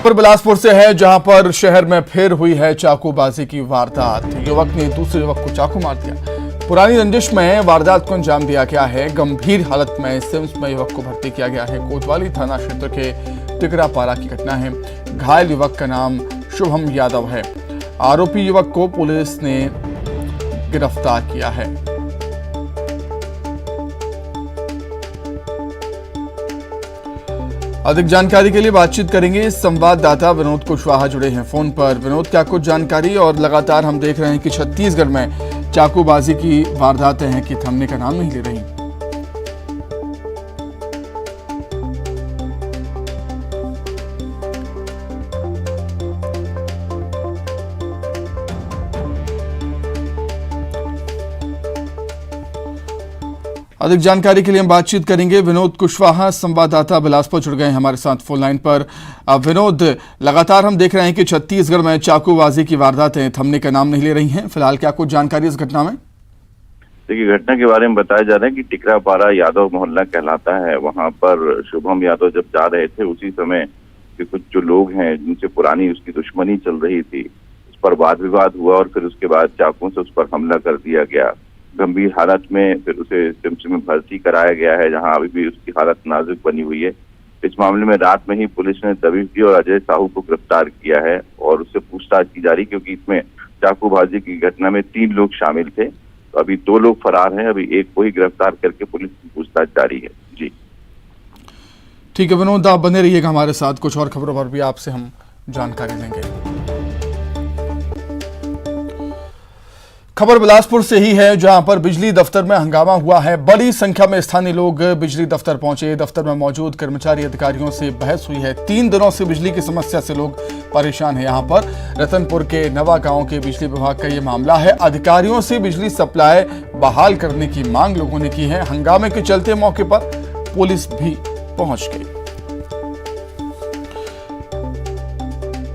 खबर बिलासपुर से है, जहां पर शहर में फिर हुई है चाकूबाजी की वारदात। युवक ने दूसरे युवक को चाकू मार दिया। पुरानी रंजिश में वारदात को अंजाम दिया गया है। गंभीर हालत में सिम्स में युवक को भर्ती किया गया है। कोतवाली थाना क्षेत्र के टिकरापारा की घटना है। घायल युवक का नाम शुभम यादव है। आरोपी युवक को पुलिस ने गिरफ्तार किया है। अधिक जानकारी के लिए बातचीत करेंगे। संवाददाता विनोद कुशवाहा जुड़े हैं फोन पर। विनोद, क्या कुछ जानकारी? और लगातार हम देख रहे हैं कि छत्तीसगढ़ में चाकूबाजी की वारदातें हैं कि थमने का नाम नहीं ले रही। अधिक जानकारी के लिए हम बातचीत करेंगे। विनोद कुशवाहा संवाददाता बिलासपुर जुड़ गए हैं हमारे साथ फोन लाइन पर। विनोद, लगातार हम देख रहे हैं कि छत्तीसगढ़ में चाकूबाजी की वारदातें थमने का नाम नहीं ले रही हैं। फिलहाल क्या कुछ जानकारी इस घटना में? देखिए, घटना के बारे में बताया जा रहा है कि टिकरापारा यादव मोहल्ला कहलाता है। वहां पर शुभम यादव जब जा रहे थे, उसी समय के कुछ जो लोग हैं जिनसे पुरानी उसकी दुश्मनी चल रही थी, उस पर वाद विवाद हुआ और फिर उसके बाद चाकू से उस पर हमला कर दिया गया। गंभीर हालत में फिर उसे सिम्स में भर्ती कराया गया है, जहां अभी भी उसकी हालत नाजुक बनी हुई है। इस मामले में रात में ही पुलिस ने दबिश दी और अजय साहू को गिरफ्तार किया है और उससे पूछताछ की जा रही, क्योंकि इसमें चाकूबाजी की घटना में 3 लोग शामिल थे। तो अभी 2 लोग फरार हैं। अभी एक को ही गिरफ्तार करके पुलिस की पूछताछ जारी है। जी ठीक है विनोद, आप बने रहिएगा हमारे साथ। कुछ और खबरों पर भी आपसे हम जानकारी लेंगे। खबर बिलासपुर से ही है, जहां पर बिजली दफ्तर में हंगामा हुआ है। बड़ी संख्या में स्थानीय लोग बिजली दफ्तर पहुंचे। दफ्तर में मौजूद कर्मचारी अधिकारियों से बहस हुई है। 3 दिनों से बिजली की समस्या से लोग परेशान हैं। यहां पर रतनपुर के नवा गांव के बिजली विभाग का ये मामला है। अधिकारियों से बिजली सप्लाई बहाल करने की मांग लोगों ने की है। हंगामे के चलते मौके पर पुलिस भी पहुंच गई।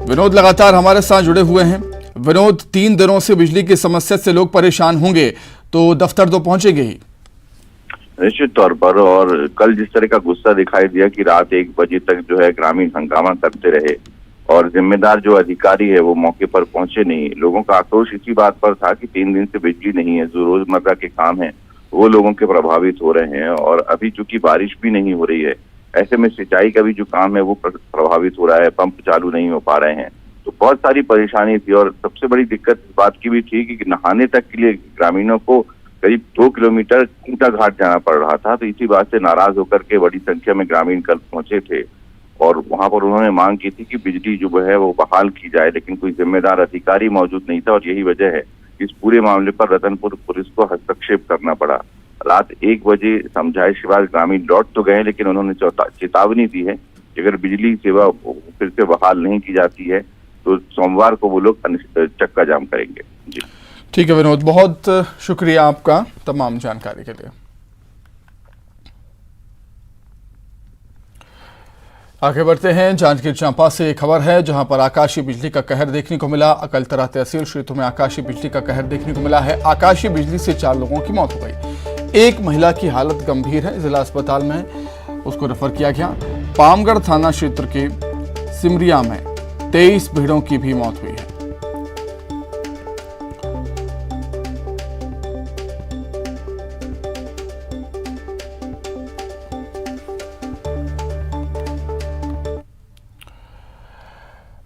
विनोद लगातार हमारे साथ जुड़े हुए हैं। विनोद, 3 दिनों से बिजली की समस्या से लोग परेशान होंगे, तो दफ्तर तो पहुंचेंगे ही। निश्चित तौर पर। और कल जिस तरह का गुस्सा दिखाई दिया कि रात 1 बजे तक जो है ग्रामीण हंगामा करते रहे और जिम्मेदार जो अधिकारी है वो मौके पर पहुंचे नहीं। लोगों का आक्रोश इसी बात पर था कि 3 दिन से बिजली नहीं है। जो रोजमर्रा के काम है वो लोगों के प्रभावित हो रहे हैं और अभी चूंकि बारिश भी नहीं हो रही है, ऐसे में सिंचाई का भी जो काम है वो प्रभावित हो रहा है। पंप चालू नहीं हो पा रहे हैं, तो बहुत सारी परेशानी थी। और सबसे बड़ी दिक्कत इस बात की भी थी कि नहाने तक के लिए ग्रामीणों को करीब 2 किलोमीटर खूंटा घाट जाना पड़ रहा था। तो इसी बात से नाराज होकर के बड़ी संख्या में ग्रामीण कल पहुंचे थे और वहां पर उन्होंने मांग की थी कि बिजली जो है वो बहाल की जाए, लेकिन कोई जिम्मेदार अधिकारी मौजूद नहीं था। और यही वजह है कि इस पूरे मामले पर रतनपुर पुलिस को हस्तक्षेप करना पड़ा। रात 1 बजे समझाइश के बाद ग्रामीण लौट तो गए, लेकिन उन्होंने चेतावनी दी है कि अगर बिजली सेवा फिर से बहाल नहीं की जाती है तो सोमवार को वो लोग चक्का जाम करेंगे। जी ठीक है विनोद, बहुत शुक्रिया आपका तमाम जानकारी के लिए। आगे बढ़ते हैं। जांजगीर चांपा से एक खबर है, जहां पर आकाशीय बिजली का कहर देखने को मिला। अकलतरा तहसील क्षेत्र में आकाशीय बिजली का कहर देखने को मिला है। आकाशीय बिजली से 4 लोगों की मौत हो गई। एक महिला की हालत गंभीर है, जिला अस्पताल में उसको रेफर किया गया। पामगढ़ थाना क्षेत्र के सिमरिया में 23 भेड़ों की भी मौत हुई है।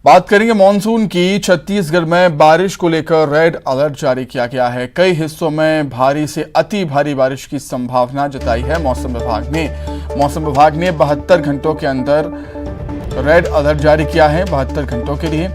बात करेंगे मॉनसून की। छत्तीसगढ़ में बारिश को लेकर रेड अलर्ट जारी किया गया है। कई हिस्सों में भारी से अति भारी बारिश की संभावना जताई है मौसम विभाग ने। मौसम विभाग ने 72 घंटों के अंदर रेड अलर्ट जारी किया है। 72 घंटों के लिए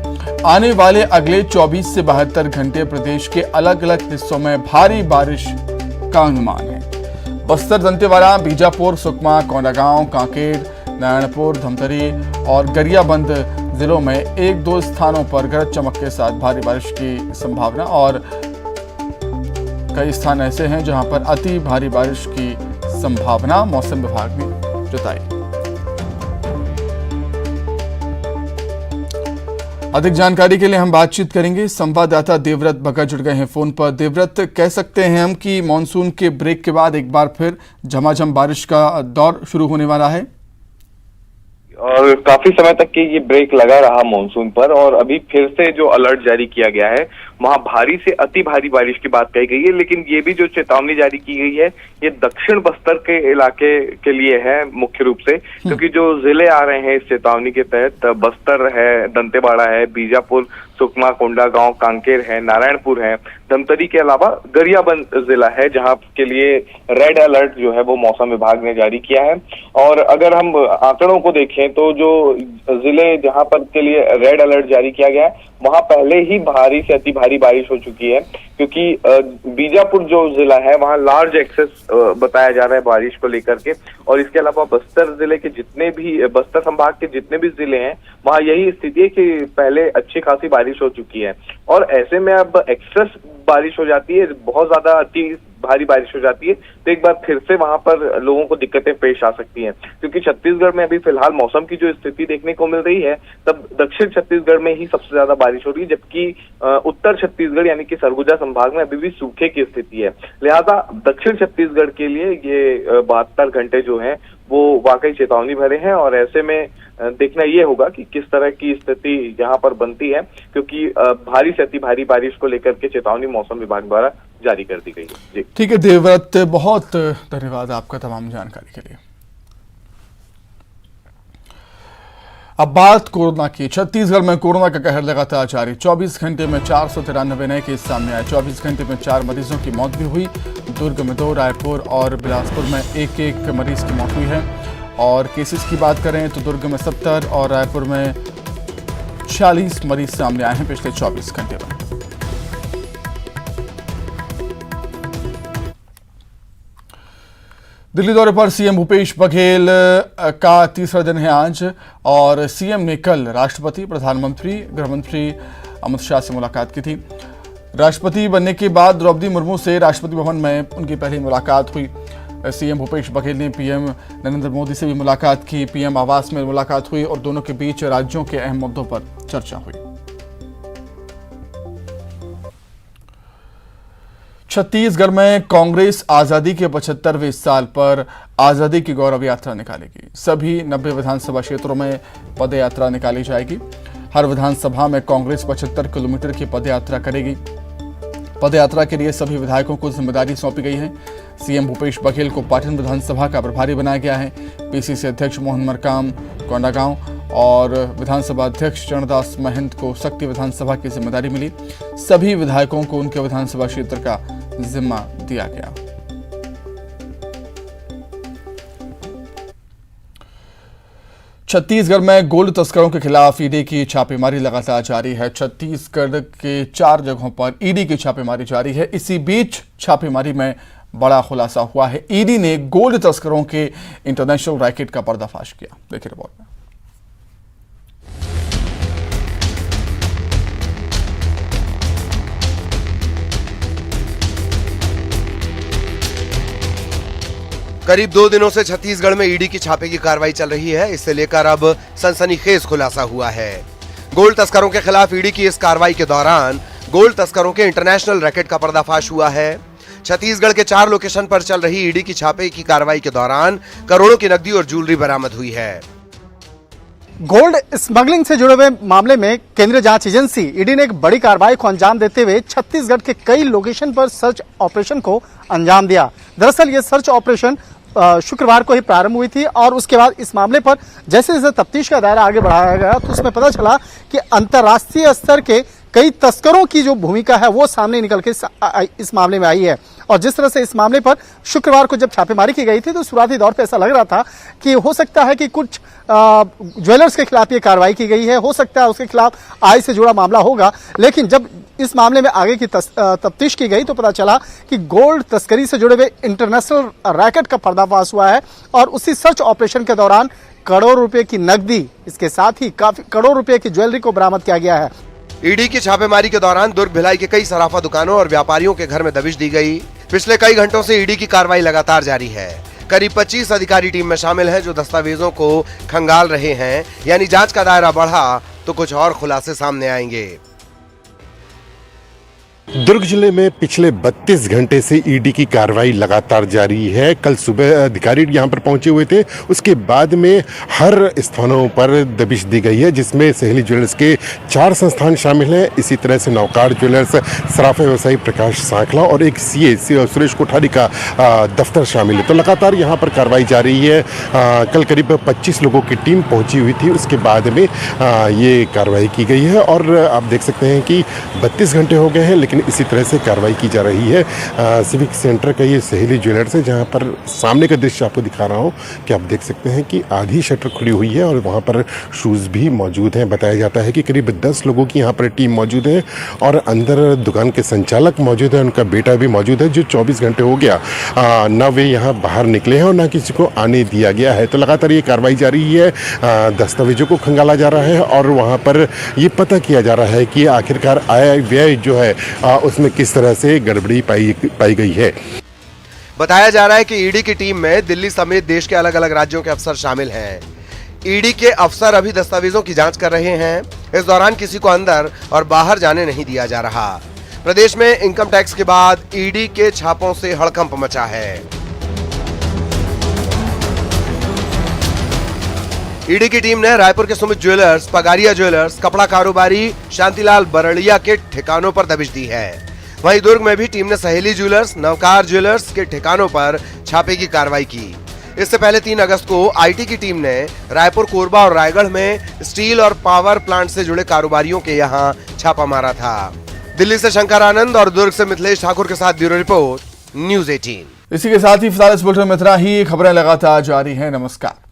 आने वाले अगले 24 से 72 घंटे प्रदेश के अलग अलग हिस्सों में भारी बारिश का अनुमान है। बस्तर, दंतेवाड़ा, बीजापुर, सुकमा, कोंडागांव, कांकेर, नारायणपुर, धमतरी और गरियाबंद जिलों में 1-2 स्थानों पर गरज चमक के साथ भारी बारिश की संभावना और कई स्थान ऐसे हैं जहां पर अति भारी बारिश की संभावना मौसम विभाग ने जताई। अधिक जानकारी के लिए हम बातचीत करेंगे। संवाददाता देवव्रत भगत जुड़ गए हैं फोन पर। देवव्रत, कह सकते हैं हम कि मॉनसून के ब्रेक के बाद एक बार फिर झमाझम बारिश का दौर शुरू होने वाला है? और काफी समय तक के ये ब्रेक लगा रहा मॉनसून पर, और अभी फिर से जो अलर्ट जारी किया गया है वहां भारी से अति भारी बारिश की बात कही गई है। लेकिन ये भी जो चेतावनी जारी की गई है ये दक्षिण बस्तर के इलाके के लिए है मुख्य रूप से, क्योंकि जो जिले आ रहे हैं इस चेतावनी के तहत बस्तर है, दंतेवाड़ा है, बीजापुर, सुकमा, कोंडागांव, कांकेर है, नारायणपुर है, धमतरी के अलावा गरियाबंद जिला है जहां के लिए रेड अलर्ट जो है वो मौसम विभाग ने जारी किया है। और अगर हम आंकड़ों को देखें तो जो जिले जहां पर के लिए रेड अलर्ट जारी किया गया है वहां पहले ही भारी से अति भारी बारिश हो चुकी है, क्योंकि बीजापुर जो जिला है वहां लार्ज एक्सेस बताया जा रहा है बारिश को लेकर के। और इसके अलावा बस्तर जिले के जितने भी, बस्तर संभाग के जितने भी जिले हैं वहां यही स्थिति है कि पहले अच्छी खासी बारिश हो चुकी है, और ऐसे में अब एक्सेस बारिश हो जाती है, बहुत ज्यादा अति भारी बारिश हो जाती है, तो एक बार फिर से वहां पर लोगों को दिक्कतें पेश आ सकती हैं। क्योंकि छत्तीसगढ़ में अभी फिलहाल मौसम की जो स्थिति देखने को मिल रही है तब दक्षिण छत्तीसगढ़ में ही सबसे ज्यादा बारिश हो रही है, जबकि उत्तर छत्तीसगढ़ यानी कि सरगुजा संभाग में अभी भी सूखे की स्थिति है। लिहाजा दक्षिण छत्तीसगढ़ के लिए ये 72 घंटे जो हैं वो वाकई चेतावनी भरे हैं, और ऐसे में देखना ये होगा कि किस तरह की स्थिति यहाँ पर बनती है, क्योंकि भारी से अति भारी बारिश को लेकर के चेतावनी मौसम विभाग द्वारा जारी कर दी गई है। जी ठीक है देवव्रत, बहुत धन्यवाद आपका तमाम जानकारी के लिए। अब बात कोरोना की। छत्तीसगढ़ में कोरोना का कहर लगातार जारी। 24 घंटे में 493 नए केस सामने आए। 24 घंटे में 4 मरीजों की मौत भी हुई। दुर्ग में 2, रायपुर और बिलासपुर में एक मरीज की मौत हुई है। और केसेस की बात करें तो दुर्ग में 70 और रायपुर में 40 मरीज सामने आए हैं पिछले 24 घंटे में। दिल्ली दौरे पर सीएम भूपेश बघेल का तीसरा दिन है आज, और सीएम ने कल राष्ट्रपति, प्रधानमंत्री, गृहमंत्री अमित शाह से मुलाकात की थी। राष्ट्रपति बनने के बाद द्रौपदी मुर्मू से राष्ट्रपति भवन में उनकी पहली मुलाकात हुई। सीएम भूपेश बघेल ने पीएम नरेंद्र मोदी से भी मुलाकात की। पीएम आवास में मुलाकात हुई और दोनों के बीच राज्यों के अहम मुद्दों पर चर्चा हुई। छत्तीसगढ़ में कांग्रेस आजादी के 75वें साल पर आजादी की गौरव यात्रा निकालेगी। सभी 90 विधानसभा क्षेत्रों में पद यात्रा निकाली जाएगी। हर विधानसभा में कांग्रेस 75 किलोमीटर की पद यात्रा करेगी। पद यात्रा के लिए सभी विधायकों को जिम्मेदारी सौंपी गई है। सीएम भूपेश बघेल को पाटन विधानसभा का प्रभारी बनाया गया है। पीसीसी अध्यक्ष मोहन मरकाम कोंडागांव और विधानसभा अध्यक्ष चरणदास महंत को शक्ति विधानसभा की जिम्मेदारी मिली। सभी विधायकों को उनके विधानसभा क्षेत्र का जिम्मा दिया गया। छत्तीसगढ़ में गोल्ड तस्करों के खिलाफ ईडी की छापेमारी लगातार जारी है। छत्तीसगढ़ के 4 जगहों पर ईडी की छापेमारी जारी है। इसी बीच छापेमारी में बड़ा खुलासा हुआ है। ईडी ने गोल्ड तस्करों के इंटरनेशनल रैकेट का पर्दाफाश किया। देखिए रिपोर्ट में। करीब 2 दिनों से छत्तीसगढ़ में ईडी की छापे की कार्रवाई चल रही है। इससे लेकर अब सनसनीखेज खुलासा हुआ है। गोल्ड तस्करों के खिलाफ ईडी की इस कार्रवाई के दौरान गोल्ड तस्करों के इंटरनेशनल रैकेट का पर्दाफाश हुआ है। छत्तीसगढ़ के 4 लोकेशन पर चल रही ईडी की छापे की कार्रवाई के दौरान करोड़ों की नकदी और ज्वेलरी बरामद हुई है। गोल्ड स्मगलिंग से जुड़े हुए मामले में केंद्रीय जांच एजेंसी ईडी ने एक बड़ी कार्रवाई को अंजाम देते हुए छत्तीसगढ़ के कई लोकेशन पर सर्च ऑपरेशन को अंजाम दिया। दरअसल ये सर्च ऑपरेशन शुक्रवार को ही प्रारंभ हुई थी, और उसके बाद इस मामले पर जैसे जैसे तफ्तीश का दायरा आगे बढ़ाया गया तो उसमें पता चला कि अंतर्राष्ट्रीय स्तर के कई तस्करों की जो भूमिका है वो सामने निकल के इस मामले में आई है। और जिस तरह से इस मामले पर शुक्रवार को जब छापेमारी की गई थी तो शुरुआती दौर पे ऐसा लग रहा था कि हो सकता है कि कुछ ज्वेलर्स के खिलाफ ये कार्रवाई की गई है, हो सकता है उसके खिलाफ आय से जुड़ा मामला होगा। लेकिन जब इस मामले में आगे की तफ्तीश की गई तो पता चला कि गोल्ड तस्करी से जुड़े हुए इंटरनेशनल रैकेट का पर्दाफाश हुआ है, और उसी सर्च ऑपरेशन के दौरान करोड़ रुपए की नकदी, इसके साथ ही काफी करोड़ रुपए की ज्वेलरी को बरामद किया गया है। ईडी की छापेमारी के दौरान दुर्ग भिलाई के कई सराफा दुकानों और व्यापारियों के घर में दबिश दी गई। पिछले कई घंटों से ईडी की कार्रवाई लगातार जारी है। करीब 25 अधिकारी टीम में शामिल हैं जो दस्तावेजों को खंगाल रहे हैं। यानी जांच का दायरा बढ़ा तो कुछ और खुलासे सामने आएंगे। दुर्ग जिले में पिछले 32 घंटे से ईडी की कार्रवाई लगातार जारी है। कल सुबह अधिकारी यहां पर पहुंचे हुए थे, उसके बाद में हर स्थानों पर दबिश दी गई है, जिसमें सहेली ज्वेलर्स के 4 संस्थान शामिल हैं। इसी तरह से नौकार ज्वेलर्स, सराफा व्यवसायी प्रकाश सांखला और एक सीए सुरेश कोठारी का दफ्तर शामिल है। तो लगातार यहां पर कार्रवाई जारी है। कल करीब 25 लोगों की टीम पहुंची हुई थी, उसके बाद में ये कार्रवाई की गई है और आप देख सकते हैं कि 32 घंटे हो गए हैं, लेकिन इसी तरह से कार्रवाई की जा रही है। सिविक सेंटर का ये सहेली ज्वेलर्स है, जहां पर सामने का दृश्य आपको दिखा रहा हूं कि आप देख सकते हैं कि आधी शटर खुली हुई है और वहां पर शूज़ भी मौजूद हैं। बताया जाता है कि करीब 10 लोगों की यहां पर टीम मौजूद है और अंदर दुकान के संचालक मौजूद है, उनका बेटा भी मौजूद है, जो 24 घंटे हो गया ना वे यहाँ बाहर निकले हैं और ना किसी को आने दिया गया है। तो लगातार ये कार्रवाई जारी है, दस्तावेजों को खंगाला जा रहा है और वहाँ पर ये पता किया जा रहा है कि आखिरकार आय व्यय जो है उसमें किस तरह से गड़बड़ी पाई गई है। बताया जा रहा है कि ईडी की टीम में दिल्ली समेत देश के अलग अलग राज्यों के अफसर शामिल हैं। ईडी के अफसर अभी दस्तावेजों की जांच कर रहे हैं। इस दौरान किसी को अंदर और बाहर जाने नहीं दिया जा रहा। प्रदेश में इनकम टैक्स के बाद ईडी के छापों से हड़कंप मचा है। ईडी की टीम ने रायपुर के सुमित ज्वेलर्स, पगारिया ज्वेलर्स, कपड़ा कारोबारी शांतिलाल बरड़िया के ठिकानों पर दबिश दी है। वहीं दुर्ग में भी टीम ने सहेली ज्वेलर्स, नवकार ज्वेलर्स के ठिकानों पर छापे की कार्रवाई की। इससे पहले 3 अगस्त को आईटी की टीम ने रायपुर, कोरबा और रायगढ़ में स्टील और पावर प्लांट से जुड़े कारोबारियों के यहां छापा मारा था। दिल्ली से शंकर आनंद और दुर्ग से मिथिलेश ठाकुर के साथ ब्यूरो रिपोर्ट, न्यूज़ 18। इसी के साथ ही फिलहाल इस बुलेटिन में इतना ही। खबरें लगातार जारी हैं। नमस्कार।